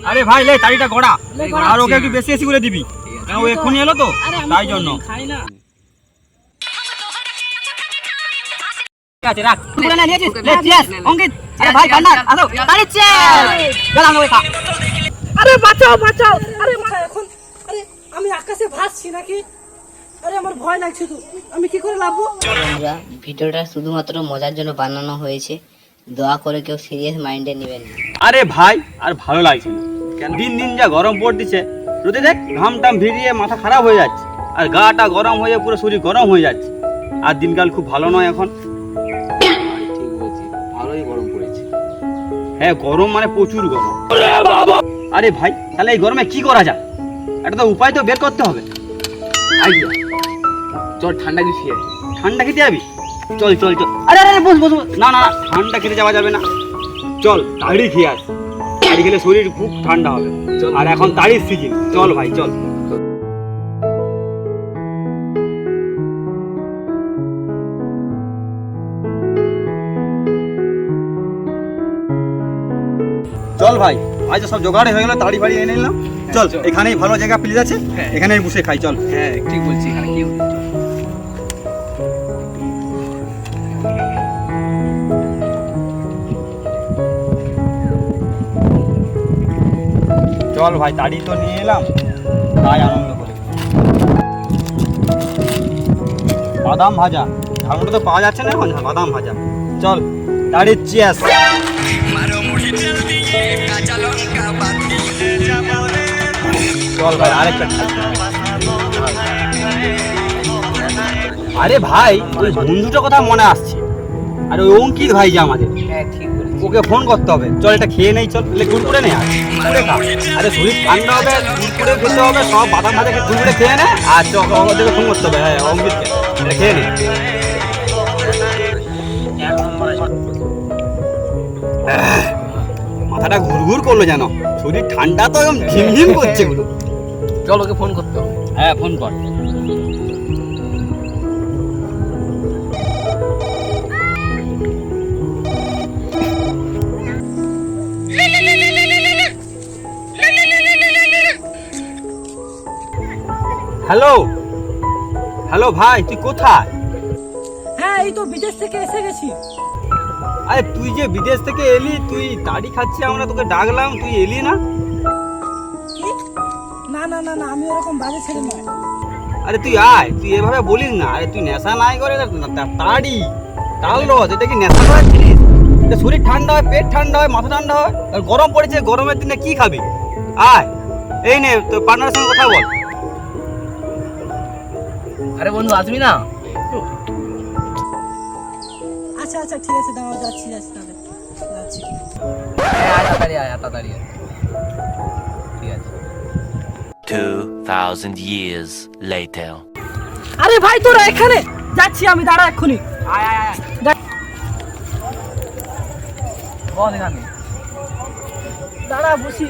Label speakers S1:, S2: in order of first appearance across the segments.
S1: আরে ভাই লে তাড়িটা গড়া, আর ওকে একটু বেশি বেশি করে দিবি, কারণ ও এক্ষুনি এলো তো তাই জন্য। ঠিক আছে রাখ। পুরো নিয়েছিস? লে চিয়ার্স অঙ্কিত। আরে ভাই ভান্ডার আসো তাড়ি চিয়ার্স। চল আমরা খা।
S2: আরে বাঁচাও বাঁচাও। আরে এখন আরে আমি আকাশে ভাসছি নাকি? আরে আমার ভয় লাগছে তো, আমি কি করে লাভবো?
S3: বন্ধুরা, ভিডিওটা শুধুমাত্র মজার জন্য বানানো হয়েছে, দয়া করে কেউ সিরিয়াস মাইন্ডে নেবেন না।
S1: আরে ভাই আর ভালো লাগছে না, দিন দিন যা গরম পড়তেছে, রোদে দেখ ঘাম টাম ভিড়িয়ে মাথা খারাপ হয়ে যাচ্ছে, আর গাটা গরম হয়ে পুরো শরীর গরম হয়ে যাচ্ছে, আর দিনকাল খুব ভালো নয় এখন।
S4: ঠিক বলছি, ভালোই গরম পড়েছে।
S1: হ্যাঁ গরম মানে প্রচুর গরম। আরে ভাই তাহলে এই গরমে কি করা যায়, একটা তো উপায় তো বের করতে হবে।
S4: আইডিয়া, চল ঠান্ডা কিছু খেয়ে আসি।
S1: ঠান্ডা খেতে যাবি? চল চল চল। আরে আরে বস বস বস। না না না, ঠান্ডা খেতে যাওয়া যাবে না, চল তাড়ি খেয়ে আস, তাড়ি খেলে শরীর খুব ঠান্ডা হবে,
S4: চল।
S1: আর এখন তাড়ির সিজন, চল ভাই চল। চল ভাই, আজ সব জোগাড় হয়ে গেল, তাড়ি ফাড়ি এনে নিলাম, চল এখানেই ভালো জায়গা প্লেস আছে, এখানেই বসে খাই চল।
S4: হ্যাঁ ঠিক বলছি, এখানে কি
S1: চল ভাই তাড়ি তো নিয়ে এলাম, তাই আনন্দ করে। বাদাম ভাজা, ঝালমুড়ি তো পাওয়া যাচ্ছে না এখন, বাদাম ভাজা, চল তাড়ি চিয়াস। চল ভাই আরেকটা খাই। আরে ভাই ওই বন্ধুটার কথা মনে আসছে, আরে ওই অঙ্কিত ভাই যে আমাদের,
S4: হ্যাঁ ঠিক বলছি।
S1: ওকে ফোন করতে হবে, চল এটা খেয়ে নেই, চল কুড়কুড়ে নে, কুড়কুড়ে খা, আরে শরীর ঠান্ডা হবে, কুড়কুড়ে খেতে হবে, সব বাদাম ভাজা কুড়কুড়ে খেয়ে নে, আর ওদেরকে ফোন করতে হবে। হ্যাঁ অঙ্কিতকে, এটা খেয়ে নে। মাথাটা ঘুরঘুর করলো যেন, শরীর ঠান্ডা তো একদম ঝিমঝিম করছে গুলো।
S4: চল ওকে ফোন করতে হবে।
S1: হ্যাঁ ফোন কর। হ্যালো হ্যালো ভাই, তুই কোথায়?
S2: হ্যাঁ এই তো বিদেশ থেকে এসে গেছি।
S1: আরে তুই যে বিদেশ থেকে এলি, তুই তাড়ি খাচ্ছি, আমরা তোকে ডাকলাম, তুই এলি না।
S2: কি? না না না না, আমি ওরকম বাজে ছেলে নয়।
S1: আরে তুই আয়, তুই এভাবে বলিস না, আরে তুই নেশা নাই করে তাড়ি তাল রস, এটা কি নেশা করার জিনিস? এটা শরীর ঠান্ডা হয়, পেট ঠান্ডা হয়, মাথা ঠান্ডা হয়, আর গরম পড়েছে, গরমের দিনে কি খাবি? আয় এই নে তোর পার্টনারের সঙ্গে কথা বল।
S4: আরে বন্ধু আসবি না?
S2: আচ্ছা আচ্ছা ঠিক আছে, দাঁড়াও যাচ্ছি যাচ্ছি তাহলে যাচ্ছি।
S4: হ্যাঁ তাড়াতাড়ি আয়, তাড়াতাড়ি আয়। ঠিক আছে।
S5: 2,000 years later.
S2: আরে ভাই তোরা এখানে, যাচ্ছি আমি, দাঁড়া এক্ষুনি।
S4: আয় আয় আয়, বল এখানে।
S2: দাঁড়া বসি।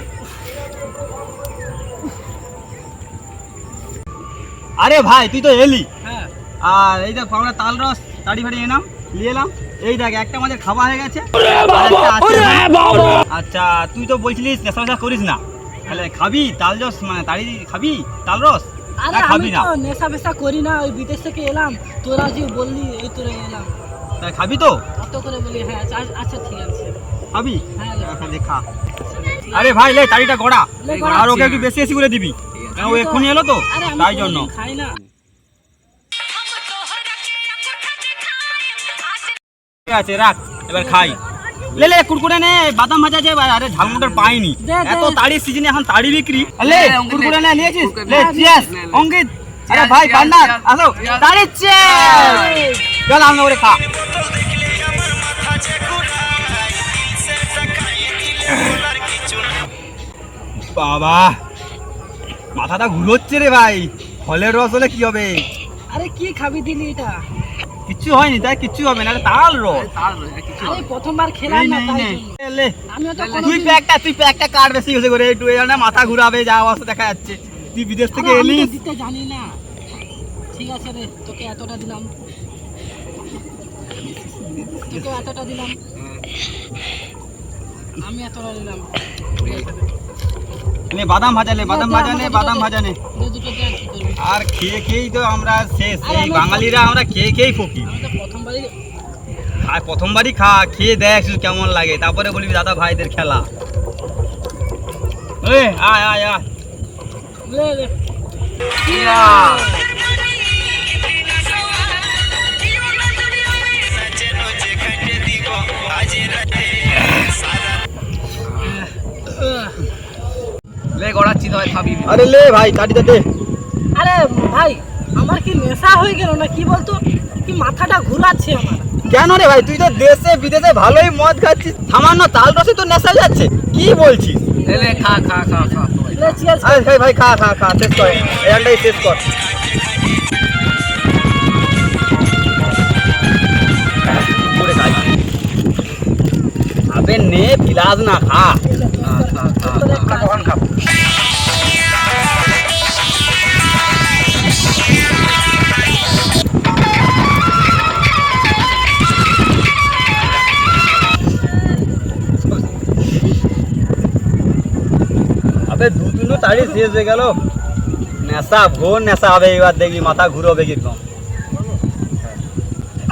S1: আরে ভাই তুই তো এলি,
S2: হ্যাঁ
S1: আর এই দেখ আমরা তাল রস তাড়ি ফাড়ি এলাম, নিয়ে এলাম, এই দেখ একটা আমাদের খাওয়া হয়ে গেছে। আচ্ছা তুই তো বলছিলিস নেশা ফেশা করিস না, তাহলে খাবি তাল রস, মানে তাড়ি খাবি তাল রস?
S2: আরে
S1: না
S2: আমি
S1: খাবি না?
S2: তো নেশা ফেশা করি না, ওই বিদেশ থেকে এলাম, তোরা যে বললি এই তোরা এলাম,
S1: তাই খাবি তো?
S2: অত করে বলি। হ্যাঁ আচ্ছা আচ্ছা ঠিক আছে।
S1: খাবি?
S2: হ্যাঁ
S1: আচ্ছা দেখা। আরে ভাই লে তাড়িটা গড়া,
S2: লে গড়া।
S1: আর ওকে একটু বেশি বেশি করে দিবি, কারণ ও এক্ষুনি এলো তো
S2: আরে আমি
S1: তাই জন্য।
S2: কোনোদিন খাই না।
S1: ঠিক আছে রাখ, এবার খাই। লে লে কুড়কুড়ে নে, বাদাম ভাজা আছে, আরে ঝালমুড়ির পাইনি,
S2: দে, দে।
S1: এত তাড়ির সিজনে এখন তাড়ি বিক্রি। লে
S4: লে, অঙ্কিত
S1: কুড়কুড়ে
S4: লে।
S1: নে, নিয়েছিস?
S4: কুড়কুড়ে
S1: লে
S4: নে।
S1: চিয়ার্স
S4: নে, নে।
S1: অঙ্কিত। আরে
S4: চিয়ার্স,
S1: ভাই
S4: চিয়ার্স,
S1: পান্ডার
S4: চিয়ার্স।
S1: আসো,
S4: চিয়ার্স।
S1: তাড়ি চিয়ার্স। চল আমরা করে খা। বাবা মাথাটা ঘুরোচ্ছে রে ভাই, ফলের রস হলে কি হবে?
S2: আরে কি খাবি দিলি এটা?
S1: কিচ্ছু হয়নি, তাই কিচ্ছু হবে না, এটা তাল রস।
S4: তার কিছু
S2: আরে প্রথমবার খেলাম
S1: এই
S2: না
S1: নে, এই
S2: তাই
S1: নে।
S2: জন্য।
S1: এ লে,
S2: আমিও তো
S1: তুই প্যাকটা কাট বেশি হয়েছে করে, একটু এই জন্য মাথা ঘুরাবে, যা অবস্থা দেখা যাচ্ছে। তুই বিদেশ থেকে
S2: আমি তো
S1: এলিস,
S2: দিতে জানি না। ঠিক আছে রে, তোকে এতটা দিলাম, তোকে এতটা দিলাম, আমি এতটা দিলাম। ঠিক আছে রে।
S1: নে বাদাম ভাজা নে, বাদাম ভাজা নে, বাদাম ভাজা নে।
S2: দে দুটো দে, আর কি করবি?
S1: আর খেয়ে খেয়েই তো আমরা শেষ,
S2: আরে
S1: এই
S2: আমি-
S1: বাঙালিরা আমরা খেয়ে খেয়েই ফকি।
S2: আমি তো প্রথমবারই
S1: আর প্রথমবারই খেয়ে দেখ শুধু কেমন লাগে, তারপরে বলবি দাদা ভাইদের খেলা। এই আয় আয় আয়।
S2: লে লে।
S1: ইয়া।
S4: লে গড়াচ্ছি তো খাবি।
S1: আরে লে ভাই কাটিতে দে।
S2: আরে ভাই, আমার কি নেশা হয়ে গেল না কি বলতো? কি মাথাটা ঘুরাচ্ছে আমার।
S1: কেন রে ভাই, তুই তো দেশে বিদেশে ভালোই মদ খাচ্ছিস, সামান্য তাল রসে তো নেশা যাচ্ছে, কি বলছিস?
S4: লে লে খা খা খা খা।
S2: লে চিয়ার্স।
S1: আরে ভাই ভাই খা খা খা, শেষ কর, এখানটাই শেষ কর। করে খাই। আবে নে বিলাস না, খা।
S4: খা খা খা। আমরা কখন খাবো?
S1: আবে দু তিনটে তাড়ি শেষ হয়ে গেল, নেশা ঘোর নেশা হবে, এবার দেখবি মাথা ঘুরবে কিরকম।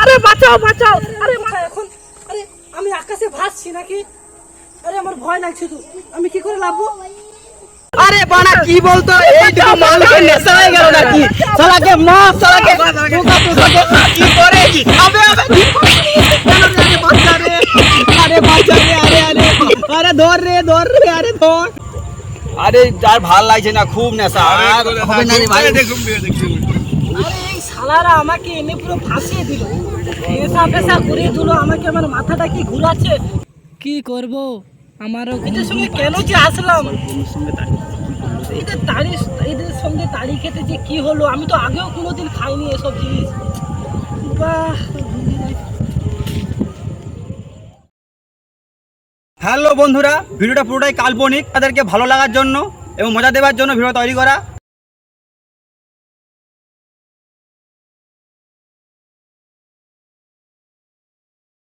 S2: আরে বাঁচাও বাঁচাও। আরে এখন আরে আমি আকাশে ভাসছি নাকি? আরে আমার ভয় লাগছে তো, আমি কি করে লাভবো?
S1: আরে বানা কি বলতো, এইটুকু মালকে নেশা হয়ে গেল নাকি? শালাকে মার, শালাকে কি করে কি? আবে আবে কি আরে বাচ্চা রে, আরে বাচ্চা রে, আরে আরে আরে ধর রে, ধর রে, আরে ধর। আরে আর ভাল লাগছে না, খুব নেশা। আর হবে না রে ভাই।
S2: আরে এই শালারা আমাকে এনে পুরো ফাঁসিয়ে দিল, নেশা ফেশা করে দিল আমাকে, আমার মাথাটা কি ঘুরাচ্ছে। কি করব, আমারও এদের সঙ্গে কেন যে আসলাম? এদের সঙ্গে তাড়ি খেতে যে কি হলো, আমি তো আগেও কোনোদিন খাইনি এসব জিনিস। বাহ।
S1: হ্যালো বন্ধুরা, ভিডিওটা পুরোটাই কাল্পনিক, তাদেরকে ভালো লাগার জন্য এবং মজা দেওয়ার জন্য ভিডিও তৈরি করা।